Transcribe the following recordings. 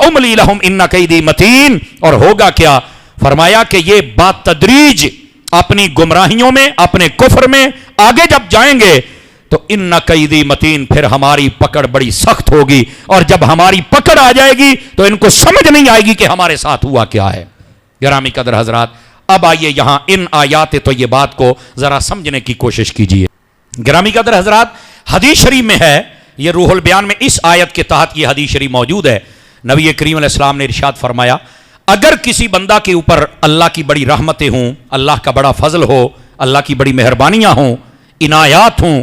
उमली लहुम इन्ना कैदी मतीन। और होगा क्या, फरमाया कि ये बात तदरीज अपनी गुमराहियों में, अपने कुफ्र में आगे जब जाएंगे तो इन्ना कैदी मतीन, फिर हमारी पकड़ बड़ी सख्त होगी। और जब हमारी पकड़ आ जाएगी तो इनको समझ नहीं आएगी कि हमारे साथ हुआ क्या है। गिरामी कदर हजरात, अब आइए यहां इन आयात तो ये बात को जरा समझने की कोशिश कीजिए। गिरामी कदर हजरात, हदीस शरीफ में है, ये रूहुल बयान में इस आयत के तहत ये हदीस शरीफ मौजूद है। नबी करीम अलैहि सलाम ने इरशाद फरमाया, अगर किसी बंदा के ऊपर अल्लाह की बड़ी रहमतें हों, अल्लाह का बड़ा फजल हो, अल्लाह की बड़ी मेहरबानियां हों, इनायात हों,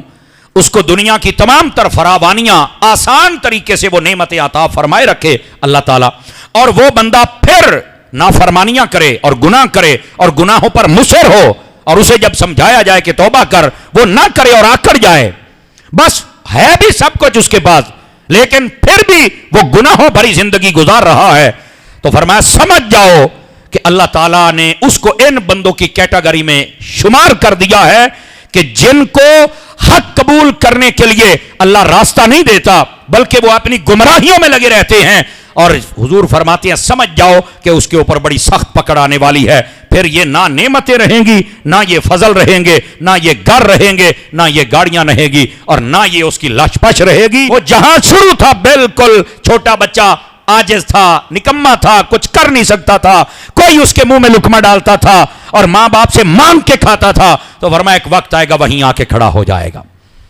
उसको दुनिया की तमाम तर फरावानियां आसान तरीके से वो नेमतें अता फरमाए रखे अल्लाह ताला, और वो बंदा फिर नाफरमानियां करे और गुनाह करे और गुनाहों पर मुसर हो, और उसे जब समझाया जाए कि तौबा कर, वो ना करे और आकर जाए, बस है भी सब कुछ उसके पास, लेकिन फिर भी वो गुनाहों भरी जिंदगी गुजार रहा है, तो फरमाया समझ जाओ कि अल्लाह ताला ने उसको इन बंदों की कैटेगरी में शुमार कर दिया है कि जिनको हक कबूल करने के लिए अल्लाह रास्ता नहीं देता, बल्कि वो अपनी गुमराहियों में लगे रहते हैं। और हुजूर फरमाते हैं समझ जाओ कि उसके ऊपर बड़ी सख्त पकड़ आने वाली है। फिर ये ना नेमतें रहेंगी, ना ये फजल रहेंगे, ना ये घर रहेंगे, ना ये गाड़ियां रहेंगी, और ना ये उसकी लशपश रहेगी। वो जहां शुरू था बिल्कुल छोटा बच्चा, आजिज था, निकम्मा था, कुछ कर नहीं सकता था, कोई उसके मुंह में लुकमा डालता था और मां बाप से मांग के खाता था, तो फरमाया एक वक्त आएगा वहीं आके खड़ा हो जाएगा।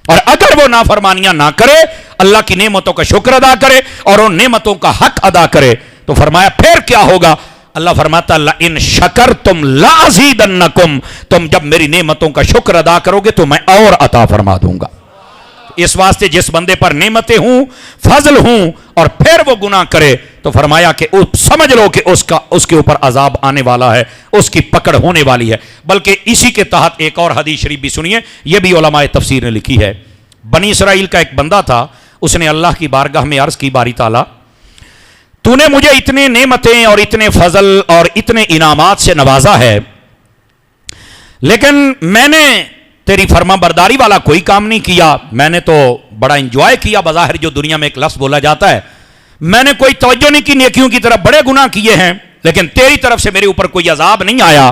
और अगर वो नाफरमानियां ना करे, अल्लाह की नेमतों का शुक्र अदा करे और उन नेमतों का हक अदा करे, तो फरमाया फिर क्या होगा। अल्लाह फरमाता ला इन शकरतुम लाज़ीदन्नकुम, तुम जब मेरी नेमतों का शुक्र अदा करोगे तो मैं और अता फरमा दूंगा। इस वास्ते जिस बंदे पर नेमतें हूं, फजल हूं, और फिर वो गुनाह करे, तो फरमाया कि समझ लो कि उसके ऊपर अजाब आने वाला है, उसकी पकड़ होने वाली है। बल्कि इसी के तहत एक और हदीस शरीफ भी सुनिए, यह भी उलमाए तफसीर ने लिखी है। बनी इसराइल का एक बंदा था, उसने अल्लाह की बारगाह में अर्ज की, बारी ताला तूने मुझे इतने नेमतें और इतने फजल और इतने इनामात से नवाजा है, लेकिन मैंने तेरी फर्मा बरदारी वाला कोई काम नहीं किया। मैंने तो बड़ा इंजॉय किया, बज़ाहिर जो दुनिया में एक लफ्ज़ बोला जाता है, मैंने कोई तवज्जो नहीं की नेकियों की तरफ, बड़े गुनाह किए हैं, लेकिन तेरी तरफ से मेरे ऊपर कोई अजाब नहीं आया।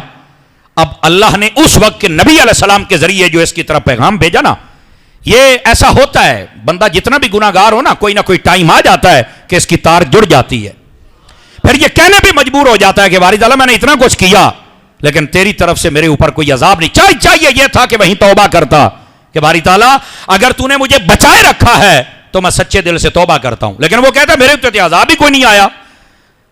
अब अल्लाह ने उस वक्त के नबी अलैहिस्सलाम के जरिए जो इसकी तरफ पैगाम भेजा ना, ये ऐसा होता है, बंदा जितना भी गुनाहगार हो ना कोई टाइम आ जाता है कि इसकी तार जुड़ जाती है, फिर ये कहने भी मजबूर हो जाता है कि बारी ताला मैंने इतना कुछ किया, लेकिन तेरी तरफ से मेरे ऊपर कोई अजाब नहीं। चाहिए ये था कि वहीं तौबा करता कि बारी ताला अगर तूने मुझे बचाए रखा है तो मैं सच्चे दिल से तौबा करता हूं, लेकिन वो कहता मेरे ऊपर अजाब ही कोई नहीं आया।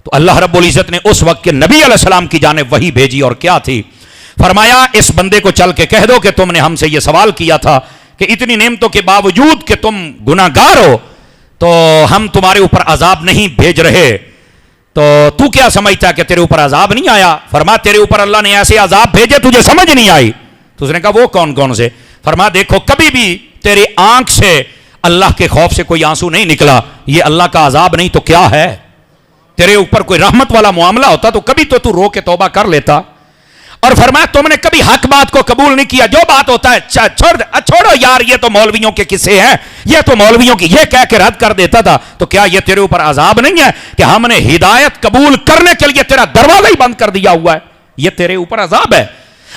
तो अल्लाह रब्बुल इज्जत ने उस वक्त के नबी अलैहिस्सलाम की जानिब वही भेजी, और क्या थी, फरमाया इस बंदे को चल के कह दो कि तुमने हमसे यह सवाल किया था कि इतनी नेमतों के बावजूद कि तुम गुनाहगार हो तो हम तुम्हारे ऊपर अजाब नहीं भेज रहे, तो तू क्या समझता है कि तेरे ऊपर अजाब नहीं आया। फरमा तेरे ऊपर अल्लाह ने ऐसे अजाब भेजे तुझे समझ नहीं आई। तो उसने कहा वो कौन कौन से। फरमा देखो कभी भी तेरी आंख से अल्लाह के खौफ से कोई आंसू नहीं निकला, ये अल्लाह का अजाब नहीं तो क्या है। तेरे ऊपर कोई रहमत वाला मामला होता तो कभी तो तू रो के तौबा कर लेता। और फरमाया तुमने कभी हक बात को कबूल नहीं किया, जो बात होता है छोड़ो यार, ये तो मौलवियों के किस्से हैं, ये तो मौलवियों की, ये कह के रद्द कर देता था। तो क्या ये तेरे ऊपर अजाब नहीं है कि हमने हिदायत कबूल करने के लिए तेरा दरवाजा ही बंद कर दिया हुआ है, ये तेरे ऊपर अजाब है।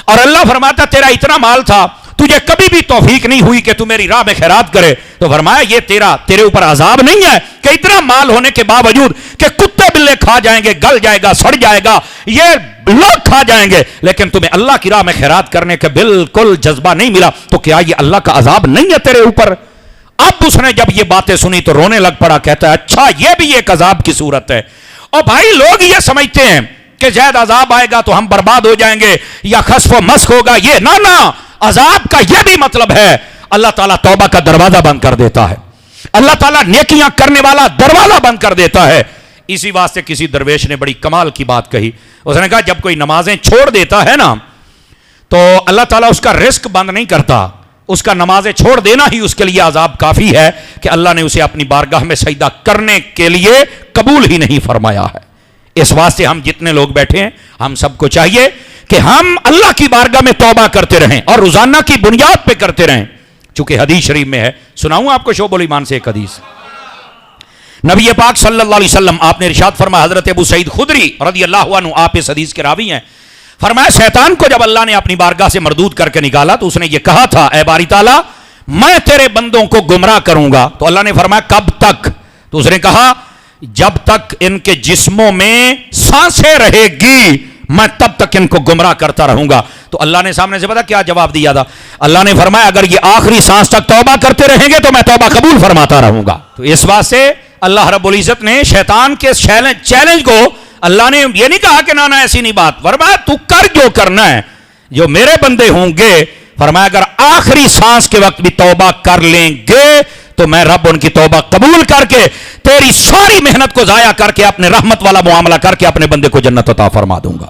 और अल्लाह फरमाता तेरा इतना माल था, तुझे कभी भी तौफीक नहीं हुई कि तू मेरी राह में खैरात करे, तो फरमाया ये तेरे ऊपर अजाब नहीं है कि इतना माल होने के बावजूद कि कुत्ते बिल्ले खा जाएंगे, गल जाएगा, सड़ जाएगा, ये लोग खा जाएंगे, लेकिन तुम्हें अल्लाह की राह में खैरात करने का बिल्कुल जज्बा नहीं मिला, तो क्या ये अल्लाह का अजाब नहीं है तेरे ऊपर। अब उसने जब ये बातें सुनी तो रोने लग पड़ा, कहता है अच्छा ये भी एक अजाब की सूरत है। और भाई लोग ये समझते हैं कि शायद अजाब आएगा तो हम बर्बाद हो जाएंगे या खस्फ मस्क होगा, ये ना, अजाब का यह भी मतलब है अल्लाह ताला तौबा का दरवाजा बंद कर देता है, अल्लाह ताला नेकियां करने वाला दरवाजा बंद कर देता है। इसी वास्ते किसी दरवेश ने बड़ी कमाल की बात कही, उसने कहा जब कोई नमाजें छोड़ देता है ना तो अल्लाह ताला उसका रिस्क बंद नहीं करता, उसका नमाजें छोड़ देना ही उसके लिए अजाब काफी है कि अल्लाह ने उसे अपनी बारगाह में सजदा करने के लिए कबूल ही नहीं फरमाया है। इस वास्ते हम जितने लोग बैठे हैं हम सबको चाहिए कि हम अल्लाह की बारगाह में तौबा करते रहें और रोजाना की बुनियाद पे करते रहें। चूंकि हदीस शरीफ में है, सुनाऊं आपको शोबुल ईमान से एक हदीस। نبی پاک صلی اللہ علیہ وسلم آپ نے ارشاد فرمایا، حضرت ابو سعید خدری رضی اللہ عنہ آپ اس حدیث کے راوی ہیں، فرمایا شیطان کو جب اللہ نے اپنی بارگاہ سے مردود کر کے نکالا تو اس نے یہ کہا تھا، اے باری تعالیٰ میں تیرے بندوں کو گمراہ کروں گا. تو اللہ نے فرمایا کب تک؟ تو اس نے کہا جب تک ان کے جسموں میں سانسیں رہے گی میں تب تک ان کو گمراہ کرتا رہوں گا. تو اللہ نے سامنے سے پتا کیا جواب دیا تھا؟ اللہ نے فرمایا اگر یہ آخری سانس تک توبہ کرتے رہیں گے تو میں توبہ قبول فرماتا رہوں گا. تو اس بات سے اللہ رب العزت نے شیطان کے چیلنج کو اللہ نے یہ نہیں کہا کہ نہ ایسی نہیں بات، فرمایا تو کر جو کرنا ہے، جو میرے بندے ہوں گے فرمایا اگر آخری سانس کے وقت بھی توبہ کر لیں گے تو میں رب ان کی توبہ قبول کر کے تیری ساری محنت کو ضائع کر کے اپنے رحمت والا معاملہ کر کے اپنے بندے کو جنت عطا فرما دوں گا.